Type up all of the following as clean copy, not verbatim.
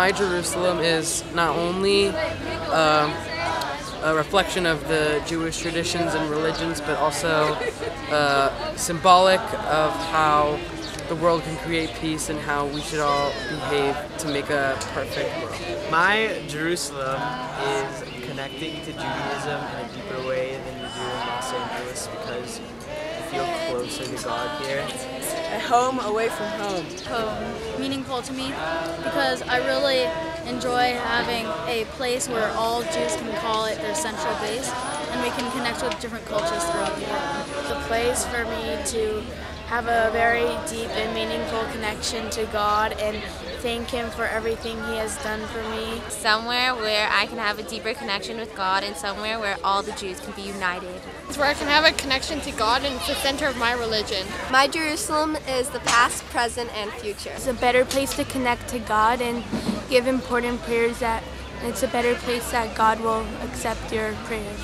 My Jerusalem is not only a reflection of the Jewish traditions and religions, but also symbolic of how the world can create peace and how we should all behave to make a perfect world. My Jerusalem is connecting to Judaism in a deeper way than you do in Los Angeles because you feel closer to God here. A home away from home. Home, meaningful to me because I really enjoy having a place where all Jews can call it their central base and we can connect with different cultures throughout the world. The place for me to have a very deep and meaningful connection to God and thank Him for everything He has done for me. Somewhere where I can have a deeper connection with God and somewhere where all the Jews can be united. It's where I can have a connection to God and it's the center of my religion. My Jerusalem is the past, present, and future. It's a better place to connect to God and give important prayers it's a better place that God will accept your prayers.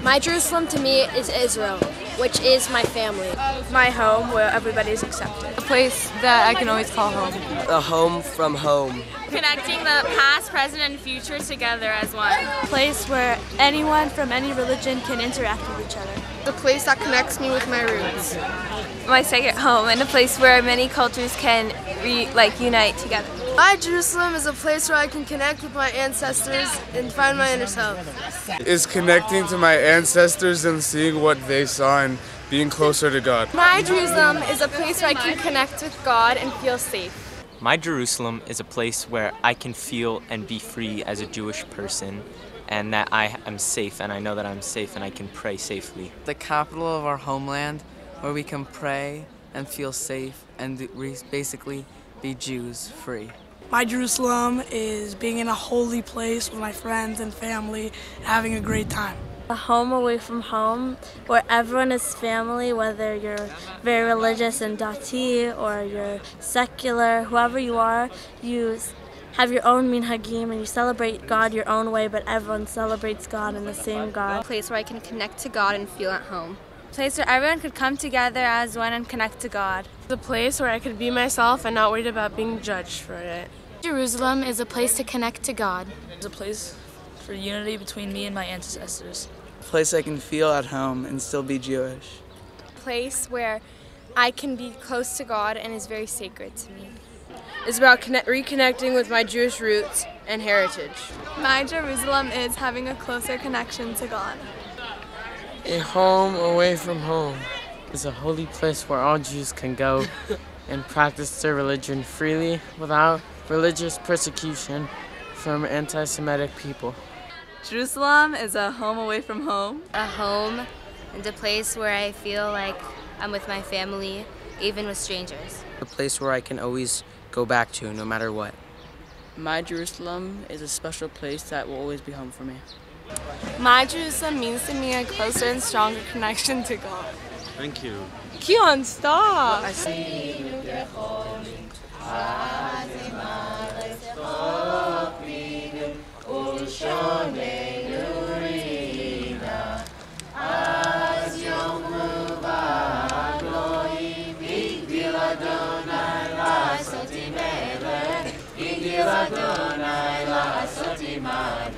My Jerusalem to me is Israel, which is my family. My home where everybody is accepted. A place that I can always call home. A home from home. Connecting the past, present, and future together as one. A place where anyone from any religion can interact with each other. The place that connects me with my roots. My second home and a place where many cultures can unite together. My Jerusalem is a place where I can connect with my ancestors and find my inner self. Is connecting to my ancestors and seeing what they saw and being closer to God. My Jerusalem is a place where I can connect with God and feel safe. My Jerusalem is a place where I can feel and be free as a Jewish person and that I am safe and I know that I'm safe and I can pray safely. The capital of our homeland where we can pray and feel safe and basically be Jews free. My Jerusalem is being in a holy place with my friends and family, having a great time. A home away from home where everyone is family, whether you're very religious and dati or you're secular, whoever you are, you have your own minhagim and you celebrate God your own way, but everyone celebrates God in the same God. A place where I can connect to God and feel at home. A place where everyone could come together as one and connect to God. The place where I could be myself and not worried about being judged for it. Jerusalem is a place to connect to God. It's a place for unity between me and my ancestors. A place I can feel at home and still be Jewish. A place where I can be close to God and is very sacred to me. It's about reconnecting with my Jewish roots and heritage. My Jerusalem is having a closer connection to God. A home away from home is a holy place where all Jews can go and practice their religion freely without religious persecution from anti-Semitic people. Jerusalem is a home away from home. A home and a place where I feel like I'm with my family, even with strangers. A place where I can always go back to no matter what. My Jerusalem is a special place that will always be home for me. My Jerusalem means to me a closer and stronger connection to God. Thank you. Kion, stop! Adonai la sotimane,